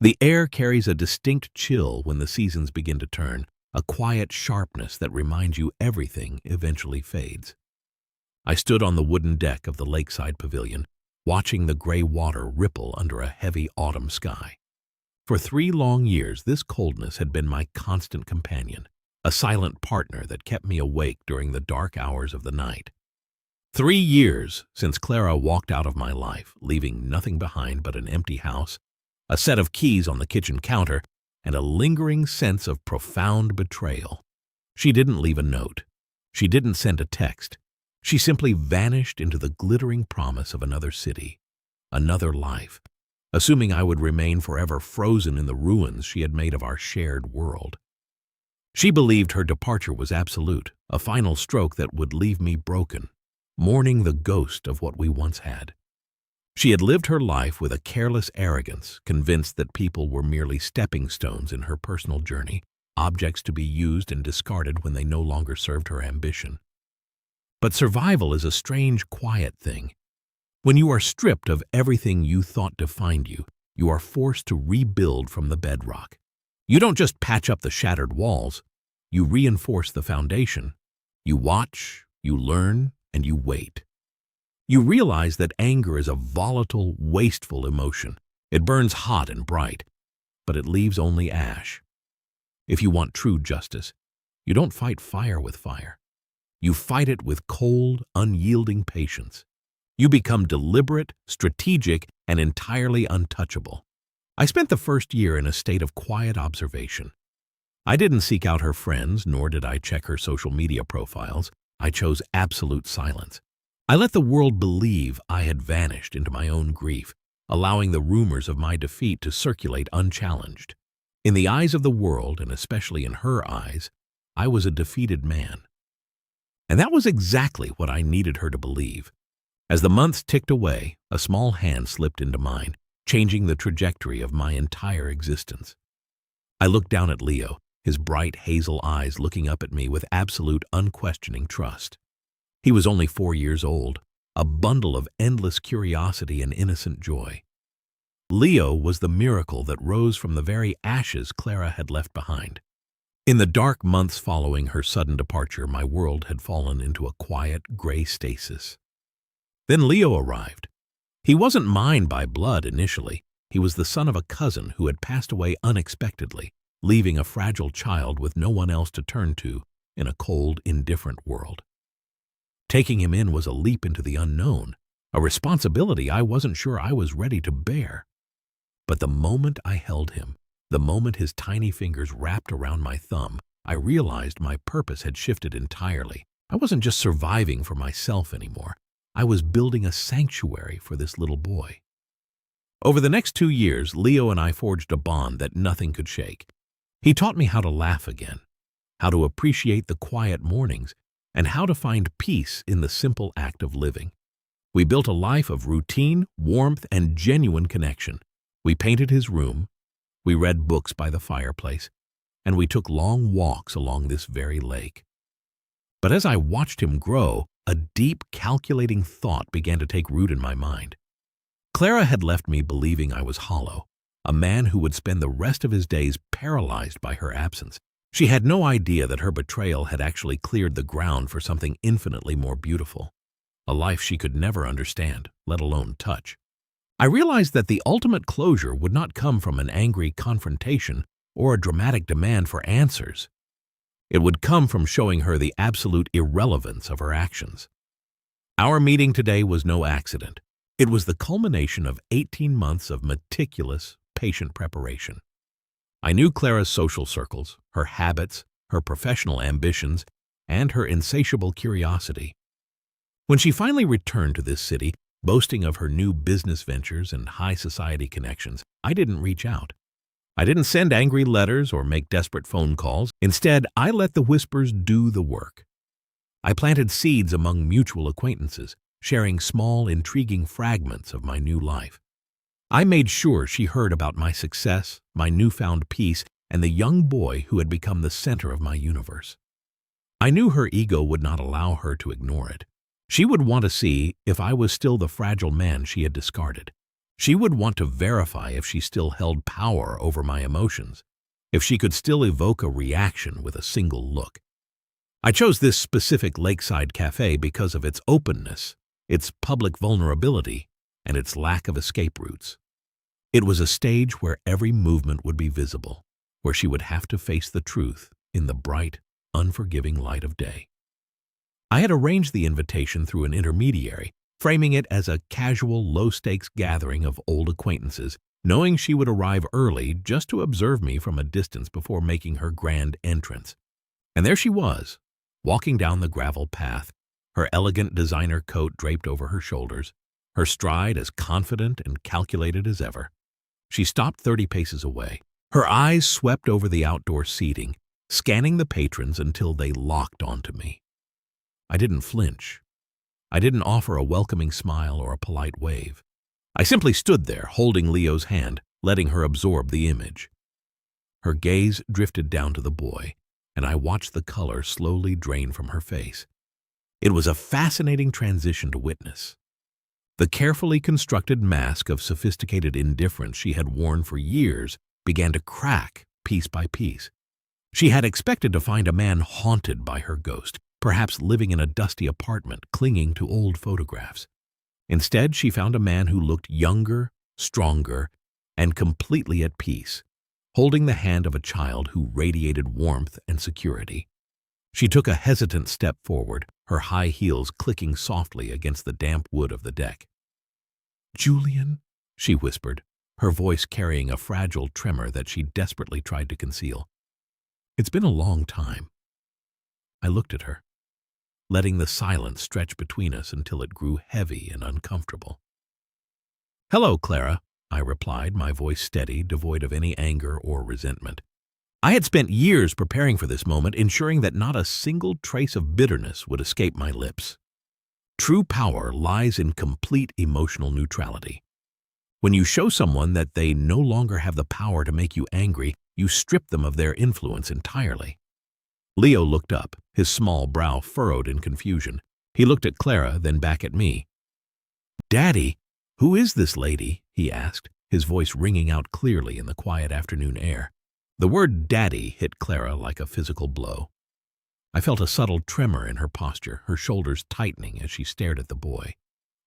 The air carries a distinct chill when the seasons begin to turn, a quiet sharpness that reminds you everything eventually fades. I stood on the wooden deck of the lakeside pavilion, watching the gray water ripple under a heavy autumn sky. For 3 long years, this coldness had been my constant companion, a silent partner that kept me awake during the dark hours of the night. 3 years since Clara walked out of my life, leaving nothing behind but an empty house, a set of keys on the kitchen counter, and a lingering sense of profound betrayal. She didn't leave a note. She didn't send a text. She simply vanished into the glittering promise of another city, another life, assuming I would remain forever frozen in the ruins she had made of our shared world. She believed her departure was absolute, a final stroke that would leave me broken, mourning the ghost of what we once had. She had lived her life with a careless arrogance, convinced that people were merely stepping stones in her personal journey, objects to be used and discarded when they no longer served her ambition. But survival is a strange, quiet thing. When you are stripped of everything you thought defined you, you are forced to rebuild from the bedrock. You don't just patch up the shattered walls, you reinforce the foundation. You watch, you learn, and you wait. You realize that anger is a volatile, wasteful emotion. It burns hot and bright, but it leaves only ash. If you want true justice, you don't fight fire with fire. You fight it with cold, unyielding patience. You become deliberate, strategic, and entirely untouchable. I spent the first year in a state of quiet observation. I didn't seek out her friends, nor did I check her social media profiles. I chose absolute silence. I let the world believe I had vanished into my own grief, allowing the rumors of my defeat to circulate unchallenged. In the eyes of the world, and especially in her eyes, I was a defeated man. And that was exactly what I needed her to believe. As the months ticked away, a small hand slipped into mine, changing the trajectory of my entire existence. I looked down at Leo, his bright hazel eyes looking up at me with absolute unquestioning trust. He was only 4 years old, a bundle of endless curiosity and innocent joy. Leo was the miracle that rose from the very ashes Clara had left behind. In the dark months following her sudden departure, my world had fallen into a quiet, gray stasis. Then Leo arrived. He wasn't mine by blood initially. He was the son of a cousin who had passed away unexpectedly, leaving a fragile child with no one else to turn to in a cold, indifferent world. Taking him in was a leap into the unknown, a responsibility I wasn't sure I was ready to bear. But the moment I held him, the moment his tiny fingers wrapped around my thumb, I realized my purpose had shifted entirely. I wasn't just surviving for myself anymore. I was building a sanctuary for this little boy. Over the next 2 years, Leo and I forged a bond that nothing could shake. He taught me how to laugh again, how to appreciate the quiet mornings, and how to find peace in the simple act of living. We built a life of routine, warmth, and genuine connection. We painted his room, we read books by the fireplace, and we took long walks along this very lake. But as I watched him grow, a deep, calculating thought began to take root in my mind. Clara had left me believing I was hollow, a man who would spend the rest of his days paralyzed by her absence. She had no idea that her betrayal had actually cleared the ground for something infinitely more beautiful, a life she could never understand, let alone touch. I realized that the ultimate closure would not come from an angry confrontation or a dramatic demand for answers. It would come from showing her the absolute irrelevance of her actions. Our meeting today was no accident. It was the culmination of 18 months of meticulous, patient preparation. I knew Clara's social circles, her habits, her professional ambitions, and her insatiable curiosity. When she finally returned to this city, boasting of her new business ventures and high society connections, I didn't reach out. I didn't send angry letters or make desperate phone calls. Instead, I let the whispers do the work. I planted seeds among mutual acquaintances, sharing small, intriguing fragments of my new life. I made sure she heard about my success, my newfound peace, and the young boy who had become the center of my universe. I knew her ego would not allow her to ignore it. She would want to see if I was still the fragile man she had discarded. She would want to verify if she still held power over my emotions, if she could still evoke a reaction with a single look. I chose this specific lakeside cafe because of its openness, its public vulnerability, and its lack of escape routes. It was a stage where every movement would be visible, where she would have to face the truth in the bright, unforgiving light of day. I had arranged the invitation through an intermediary, framing it as a casual, low-stakes gathering of old acquaintances, knowing she would arrive early just to observe me from a distance before making her grand entrance. And there she was, walking down the gravel path, her elegant designer coat draped over her shoulders, her stride as confident and calculated as ever. She stopped 30 paces away. Her eyes swept over the outdoor seating, scanning the patrons until they locked onto me. I didn't flinch. I didn't offer a welcoming smile or a polite wave. I simply stood there, holding Leo's hand, letting her absorb the image. Her gaze drifted down to the boy, and I watched the color slowly drain from her face. It was a fascinating transition to witness. The carefully constructed mask of sophisticated indifference she had worn for years began to crack piece by piece. She had expected to find a man haunted by her ghost, perhaps living in a dusty apartment, clinging to old photographs. Instead, she found a man who looked younger, stronger, and completely at peace, holding the hand of a child who radiated warmth and security. She took a hesitant step forward, her high heels clicking softly against the damp wood of the deck. "Julian," she whispered, her voice carrying a fragile tremor that she desperately tried to conceal. "It's been a long time." I looked at her, letting the silence stretch between us until it grew heavy and uncomfortable. "Hello, Clara," I replied, my voice steady, devoid of any anger or resentment. I had spent years preparing for this moment, ensuring that not a single trace of bitterness would escape my lips. True power lies in complete emotional neutrality. When you show someone that they no longer have the power to make you angry, you strip them of their influence entirely. Leo looked up, his small brow furrowed in confusion. He looked at Clara, then back at me. "Daddy, who is this lady?" he asked, his voice ringing out clearly in the quiet afternoon air. The word "daddy" hit Clara like a physical blow. I felt a subtle tremor in her posture, her shoulders tightening as she stared at the boy.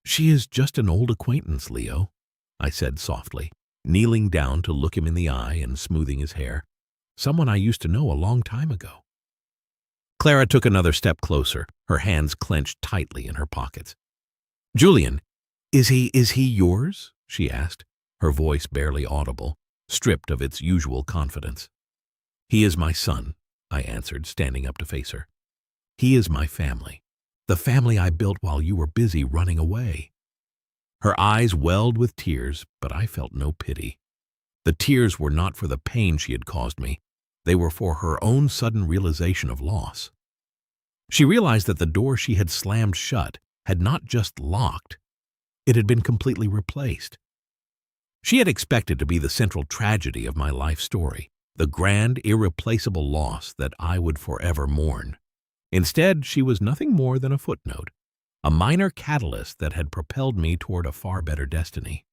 "She is just an old acquaintance, Leo," I said softly, kneeling down to look him in the eye and smoothing his hair. "Someone I used to know a long time ago." Clara took another step closer, her hands clenched tightly in her pockets. "Julian, is he yours?" she asked, her voice barely audible, stripped of its usual confidence. "He is my son," I answered, standing up to face her. "He is my family, the family I built while you were busy running away." Her eyes welled with tears, but I felt no pity. The tears were not for the pain she had caused me. They were for her own sudden realization of loss. She realized that the door she had slammed shut had not just locked, it had been completely replaced. She had expected to be the central tragedy of my life story, the grand, irreplaceable loss that I would forever mourn. Instead, she was nothing more than a footnote, a minor catalyst that had propelled me toward a far better destiny.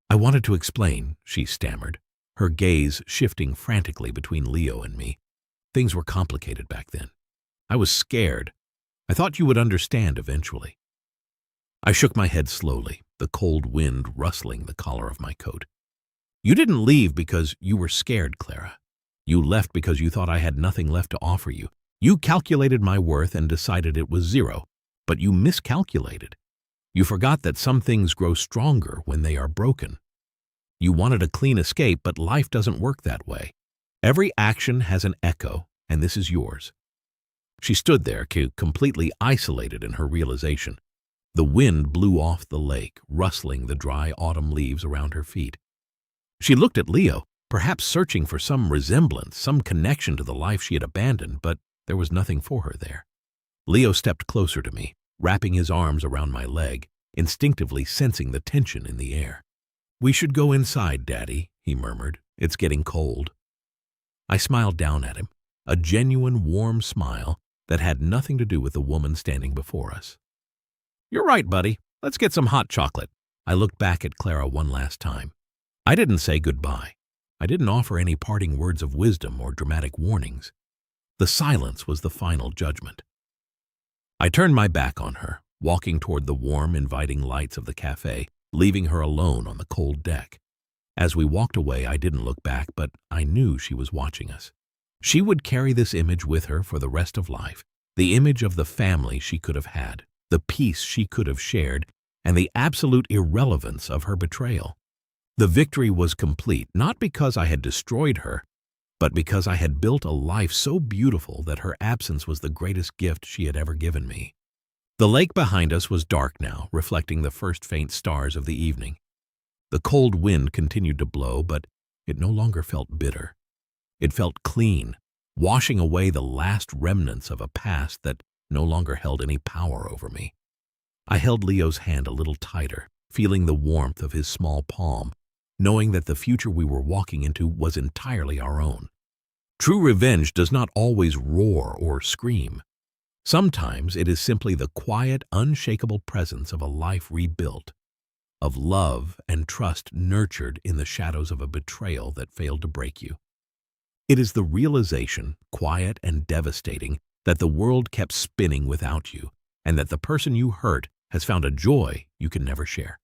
"I wanted to explain," she stammered, her gaze shifting frantically between Leo and me. "Things were complicated back then. I was scared. I thought you would understand eventually." I shook my head slowly, the cold wind rustling the collar of my coat. "You didn't leave because you were scared, Clara. You left because you thought I had nothing left to offer you. You calculated my worth and decided it was zero, but you miscalculated. You forgot that some things grow stronger when they are broken. You wanted a clean escape, but life doesn't work that way. Every action has an echo, and this is yours." She stood there, completely isolated in her realization. The wind blew off the lake, rustling the dry autumn leaves around her feet. She looked at Leo, perhaps searching for some resemblance, some connection to the life she had abandoned, but there was nothing for her there. Leo stepped closer to me, wrapping his arms around my leg, instinctively sensing the tension in the air. "We should go inside, Daddy," he murmured. "It's getting cold." I smiled down at him, a genuine warm smile that had nothing to do with the woman standing before us. "You're right, buddy. Let's get some hot chocolate," I looked back at Clara one last time. I didn't say goodbye. I didn't offer any parting words of wisdom or dramatic warnings. The silence was the final judgment. I turned my back on her, walking toward the warm, inviting lights of the cafe, leaving her alone on the cold deck. As we walked away, I didn't look back, but I knew she was watching us. She would carry this image with her for the rest of life, the image of the family she could have had, the peace she could have shared, and the absolute irrelevance of her betrayal. The victory was complete, not because I had destroyed her, but because I had built a life so beautiful that her absence was the greatest gift she had ever given me. The lake behind us was dark now, reflecting the first faint stars of the evening. The cold wind continued to blow, but it no longer felt bitter. It felt clean, washing away the last remnants of a past that no longer held any power over me. I held Leo's hand a little tighter, feeling the warmth of his small palm, knowing that the future we were walking into was entirely our own. True revenge does not always roar or scream. Sometimes it is simply the quiet, unshakable presence of a life rebuilt, of love and trust nurtured in the shadows of a betrayal that failed to break you. It is the realization, quiet and devastating, that the world kept spinning without you, and that the person you hurt has found a joy you can never share.